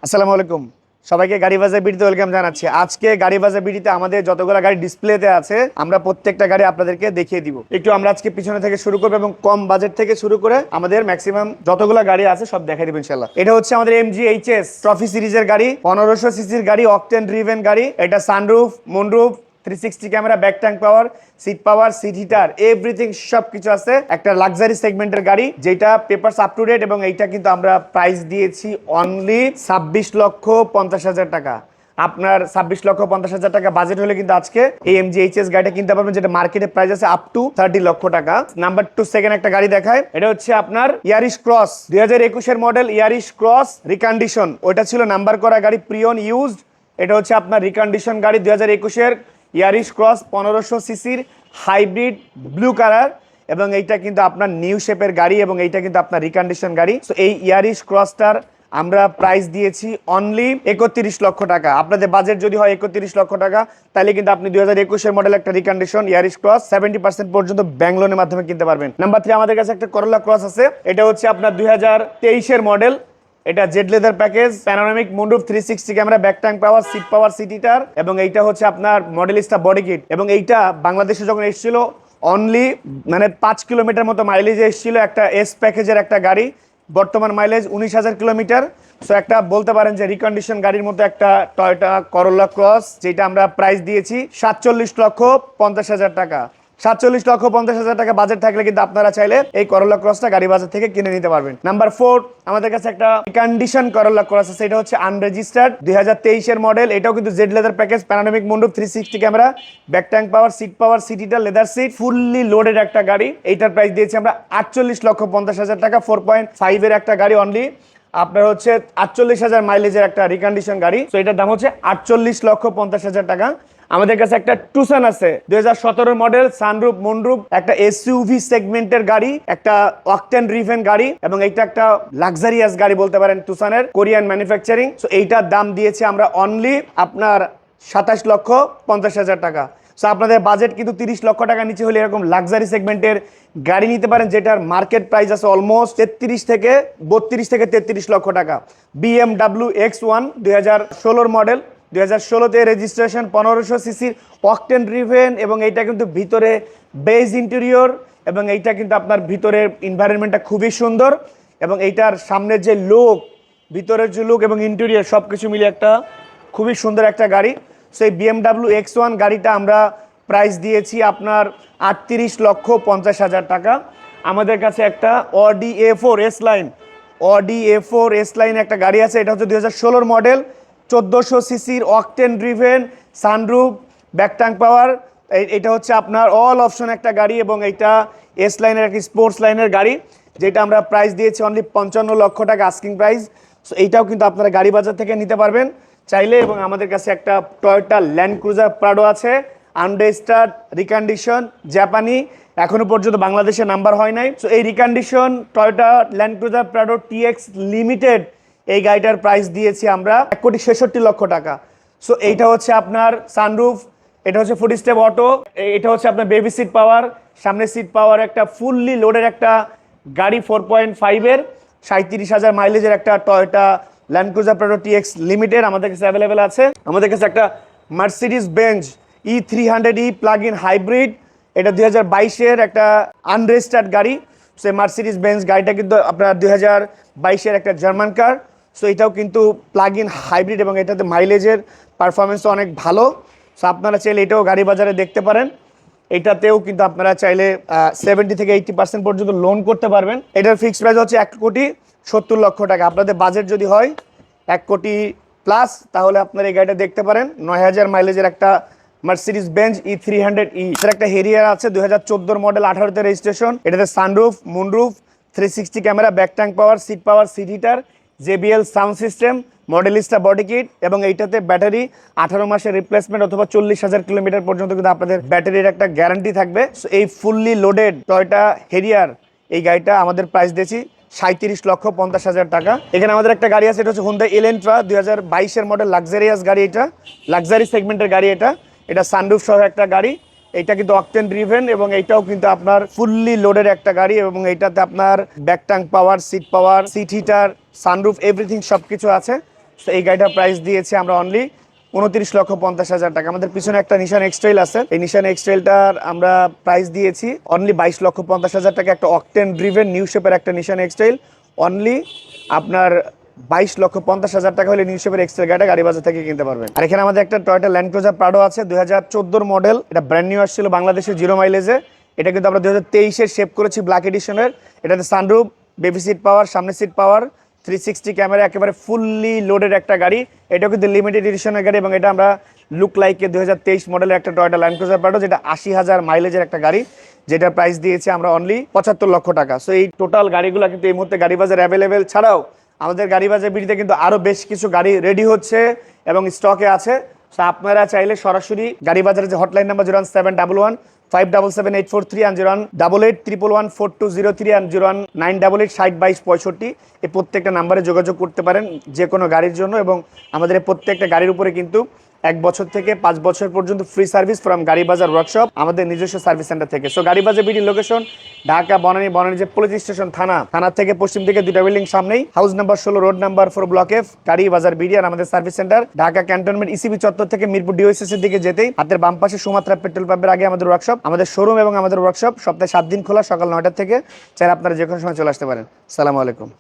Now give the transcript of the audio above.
আসসালামু আলাইকুম, সবাইকে গাড়ি বাজার বিডিতে ওয়েলকাম জানাচ্ছি। আজকে গাড়ি বাজার বিডিতে আমাদের যতগুলো গাড়ি ডিসপ্লেতে আছে আমরা প্রত্যেকটা গাড়ি আপনাদেরকে দেখিয়ে দিব। একটু আমরা আজকে পিছনে থেকে শুরু করবো এবং কম বাজেট থেকে শুরু করে আমাদের ম্যাক্সিমাম যতগুলো গাড়ি আছে সব দেখাই দিব ইনশাল্লাহ। এটা হচ্ছে আমাদের এমজি এইচএস ট্রফি সিরিজের গাড়ি, 1500 সিসির গাড়ি, অকটেন ড্রিভেন গাড়ি। এটা sunroof, moonroof, 360 camera, back tank power, seat power, seat heater, everything সবকিছু আছে। একটা লাক্সারি সেগমেন্টের গাড়ি যেটা পেপারস আপ টু ডেট এবং এইটা কিন্তু আমরা প্রাইস দিয়েছি অনলি 26,50,000 টাকা। আপনার 26,50,000 টাকা বাজেট হলে কিন্তু আজকে এই এমজি এইচএস গাড়িটা কিনতে পারবেন, যেটা মার্কেটে প্রাইস আছে আপ টু 30 লক্ষ টাকা। নাম্বার 2 সেকেন্ড একটা গাড়ি দেখায়, এটা হচ্ছে আপনার ইয়ারিশ ক্রস, 2021 এর মডেল ইয়ারিশ ক্রস রিকন্ডিশন। ওটা ছিল নাম্বার করা গাড়ি, প্রিয়ন ইউজড। এটা হচ্ছে আপনার রিকন্ডিশন গাড়ি 2021 এর ইয়ারিশ ক্রস, 1500 সিসির হাইব্রিড ব্লু কালার, এবং এইটা কিন্তু আপনার নিউ শেপের গাড়ি এবং এইটা কিন্তু আপনার রিকন্ডিশন গাড়ি। সো এই ইয়ারিশ ক্রসটার আমরা প্রাইস দিয়েছি অনলি 31 লক্ষ টাকা। আপনাদের বাজেট যদি হয় 31 লক্ষ টাকা, তাহলে কিন্তু আপনি 2021 এর মডেল একটা রিকন্ডিশন ইয়ারিশ ক্রস 70% পর্যন্ত ব্যাংক লোনের মাধ্যমে কিনতে পারবেন। নাম্বার 3 আমাদের কাছে একটা করোলা ক্রস আছে। এটা হচ্ছে আপনার 2023 এর মডেল। এটা Z leather package, panoramic moonroof, 360 camera, back tank power, seat heater, এবং এইটা হচ্ছে আপনার মডেলিস্টা বডি কিট। এবং এইটা বাংলাদেশে যখন এসেছিল অনলি 5 কিলোমিটার মতো মাইলেজে এসেছিল। একটা এস প্যাকেজের একটা গাড়ি, বর্তমান মাইলেজ 19,000 কিলোমিটার। সো একটা বলতে পারেন যে রিকন্ডিশন গাড়ির মতো একটা টয়োটা করোলা ক্রস, যেটা আমরা প্রাইস দিয়েছি 47,50,000 টাকা। 47,50,000 টাকা বাজেট থাকলে কিন্তু আপনারা চাইলে এই করোলা ক্রসটা গাড়ি বাজার থেকে কিনে নিতে পারবেন। নাম্বার 4 আমাদের কাছে একটা কন্ডিশন করোলা ক্রস আছে। এটা হচ্ছে আনরেজিস্টার্ড, 2023 এর মডেল। এটাও কিন্তু Z leather package, panoramic moonroof, 360 camera, back tank power, seat heater, leather seat, fully loaded একটা গাড়ি। এইটার প্রাইস দিয়েছি আমরা 48,50,000 টাকা। 4.5 এর একটা গাড়ি অনলি আপনার হচ্ছে 48,000 মাইলেজের একটা রিকন্ডিশন গাড়ি। তো এটার দাম হচ্ছে 48,50,000 টাকা। আমাদের কাছে একটা টুসান আছে, 2017 মডেল, সানরুফ, মুনরুফ, একটা এসইউভি সেগমেন্টের গাড়ি, একটা অকটেন ড্রিভেন গাড়ি, এবং এইটা একটা লাক্সারিয়াস গাড়ি বলতে পারেন টুসানের, কোরিয়ান ম্যানুফ্যাকচারিং। সো এইটার দাম দিয়েছি আমরা অনলি আপনার 27,50,000 টাকা। সো আপনাদের বাজেট কিন্তু 30 লক্ষ টাকা নিচে হলে এরকম লাক্সারি সেগমেন্টের গাড়ি নিতে পারেন, যেটার মার্কেট প্রাইস আছে অলমোস্ট 32 থেকে 33 লক্ষ টাকা। BMW X1 2016 মডেল, 2016-তে রেজিস্ট্রেশন, 1500 সিসির, অকটেন ড্রিভেন, এবং এইটা কিন্তু ভিতরে বেজ ইন্টেরিয়র, এবং এইটা কিন্তু আপনার ভিতরের এনভায়রনমেন্টটা খুবই সুন্দর, এবং এইটার সামনের যে লুক, ভিতরের যে লুক এবং ইন্টেরিয়র সব কিছু মিলে একটা খুবই সুন্দর একটা গাড়ি। সেই BMW X1 গাড়িটা আমরা প্রাইস দিয়েছি আপনার 38,50,000 টাকা। আমাদের কাছে একটা অডি A4 এস লাইন একটা গাড়ি আছে। এটা হচ্ছে 2016 মডেল, 1400 সিসির, octane driven, sunroof, back tank পাওয়ার। এটা হচ্ছে আপনার অল অপশন একটা গাড়ি, এবং এইটা এস লাইনের একটা স্পোর্টস লাইনের গাড়ি, যেটা আমরা প্রাইস দিয়েছি অনলি 55 লক্ষ টাকা আস্কিং প্রাইস। সো এইটাও কিন্তু আপনারা গাড়ি বাজার থেকে নিতে পারবেন চাইলে। এবং আমাদের কাছে একটা টয়োটা ল্যান্ড ক্রুজার প্রাডো আছে, আনরেজিস্টার্ড, রিকন্ডিশন, জাপানি, এখনো পর্যন্ত বাংলাদেশে নাম্বার হয় নাই। সো এই recondition Toyota land cruiser Prado TX limited এই গাড়িটার প্রাইস দিয়েছি আমরা 1,66,00,000 টাকা। সো এইটা হচ্ছে আপনার সানরুফ, এটা হচ্ছে ফুড স্টেপ অটো, এটা হচ্ছে আপনার বেবি সিট পাওয়ার, সামনে সিট পাওয়ার, একটা ফুললি লোডের একটা গাড়ি, 4.5 এর 37,000 মাইলেজের একটা Toyota land cruiser Prado TX limited আমাদের কাছে অ্যাভেলেবেল আছে। আমাদের কাছে একটা Mercedes Benz E300E plug in hybrid, এটা 2022-এর একটা আনরেজিস্টার্ড গাড়ি। সে মার্সিডিজ বেঞ্জ গাড়িটা কিন্তু আপনার 2022-এর একটা জার্মান কার। সো এটাও কিন্তু প্লাগ ইন হাইব্রিড, এবং এটাতে মাইলেজের পারফরমেন্সও অনেক ভালো। সো আপনারা চাইলে এটাও গাড়ি বাজারে দেখতে পারেন। এটাতেও কিন্তু আপনারা চাইলে 70 থেকে 80% পর্যন্ত লোন করতে পারবেন। এটার ফিক্সড প্রাইস হচ্ছে 1,70,00,000 টাকা। আপনাদের বাজেট যদি হয় 1 কোটি প্লাস, তাহলে আপনারা এই গাড়িটা দেখতে পারেন। 9,000 মাইলেজের একটা মার্সিডিজ বেঞ্জ E300E, এর একটা হেরিয়ার আছে, 2014 মডেল, 18-তে রেজিস্ট্রেশন। এটাতে sunroof, moonroof, 360 camera, back tank power, seat heater, JBL sound system, Modellista body kit, এবং এইটাতে ব্যাটারি 18 মাসের রিপ্লেসমেন্ট অথবা 40,000 কিলোমিটার পর্যন্ত কিন্তু আপনাদের ব্যাটারির একটা গ্যারান্টি থাকবে। সো এই ফুললি লোডেড টয়োটা হেরিয়ার এই গাড়িটা আমাদের প্রাইস দিয়েছি 37,50,000 টাকা। এখানে আমাদের একটা গাড়ি আছে, এটা হচ্ছে হুন্ডাই এলেন্ট্রা, 2022-এর মডেল, লাক্সারিয়াস গাড়ি, এটা লাক্সারি সেগমেন্টের গাড়ি। এটা সানরুফ সহ একটা গাড়ি, এটা কিন্তু অকটেন ড্রিভেন, এবং এইটাও কিন্তু আপনার ফুললি লোডেড একটা গাড়ি, এবং এইটাতে আপনার back tank power, seat heater, sunroof, everything সব কিছু আছে। সো এই গাড়িটার প্রাইস দিয়েছি আমরা অনলি 29,50,000 টাকা। আমাদের পিছনে একটা নিশান এক্সট্রেল আছে, এই নিশান এক্সট্রেলটার আমরা প্রাইস দিয়েছি অনলি 22,50,000 টাকা। একটা অকটেন ড্রিভেন নিউ শেপের একটা নিশান এক্সট্রেল অনলি আপনার 22,50,000 টাকা হলে নিউ শেপের এক্সট্রেল গাড়িটা গাড়ি বাজার থেকে কিনতে পারবেন। আর এখানে আমাদের একটা টয়োটা ল্যান্ড ক্রুজার প্রাডো আছে 2014 মডেল, এটা ব্র্যান্ড নিউ আসছিল বাংলাদেশে 0 মাইলেজে। এটা কিন্তু আমরা 2023-এর শেপ করেছি ব্ল্যাক এডিশনের। এটাতে সানরুফ, বেবি সিট পাওয়ার, সামনে সিট পাওয়ার, 360 ক্যামেরা, একেবারে ফুললি লোডেড একটা গাড়ি। এটাও কিন্তু লিমিটেড এডিশনের গাড়ি এবং এটা আমরা লুক লাইকে 2023 মডেলের একটা টয়োটা ল্যান্ড ক্রুজার প্রাডো, যেটা 80,000 মাইলেজের একটা গাড়ি, যেটার প্রাইস দিয়েছি আমরা অনলি 75 লক্ষ টাকা। সো এই টোটাল গাড়িগুলো কিন্তু এই মুহূর্তে গাড়ি বাজার অ্যাভেলেবেল। ছাড়াও আমাদের গাড়ি বাজার বিডিতে কিন্তু আরও বেশ কিছু গাড়ি রেডি হচ্ছে এবং স্টকে আছে। সো আপনারা চাইলে সরাসরি গাড়ি বাজারের যে হটলাইন নাম্বার 01711 577 843 and 01811 421420 and 01988 এই প্রত্যেকটা নাম্বারে যোগাযোগ করতে পারেন যে কোনো গাড়ির জন্য। এবং আমাদের এই প্রত্যেকটা গাড়ির উপরে কিন্তু 1 বছর থেকে 5 বছর পর্যন্ত ফ্রি সার্ভিস ফ্রম গাড়ি বাজার ওয়ার্কশপ, আমাদের নিজস্ব সার্ভিস সেন্টার থেকে। সো গাড়ি বাজার বিডি লোকেশন ঢাকা বনানী, বনানী যে পুলিশ স্টেশন থানা থেকে পশ্চিম দিকে 2টা বিল্ডিং সামনেই, house number 16, road number 4, block F, গাড়ি বাজার বিডি। আর আমাদের service centre Dhaka cantonment ECB চত্বর থেকে মিরপুর ডিওএসএস এর দিকে যেতেই হাতের বাম পাশে সুমাত্রা পেট্রোল পাম্পের আগে আমাদের ওয়ার্কশপ। আমাদের শোরুম এবং আমাদের ওয়ার্কশপ সপ্তাহে 7 দিন খোলা, সকাল 9টা থেকে। চাইলে আপনারা যে কোনো সময় চলে আসতে পারেন। আসসালামু আলাইকুম।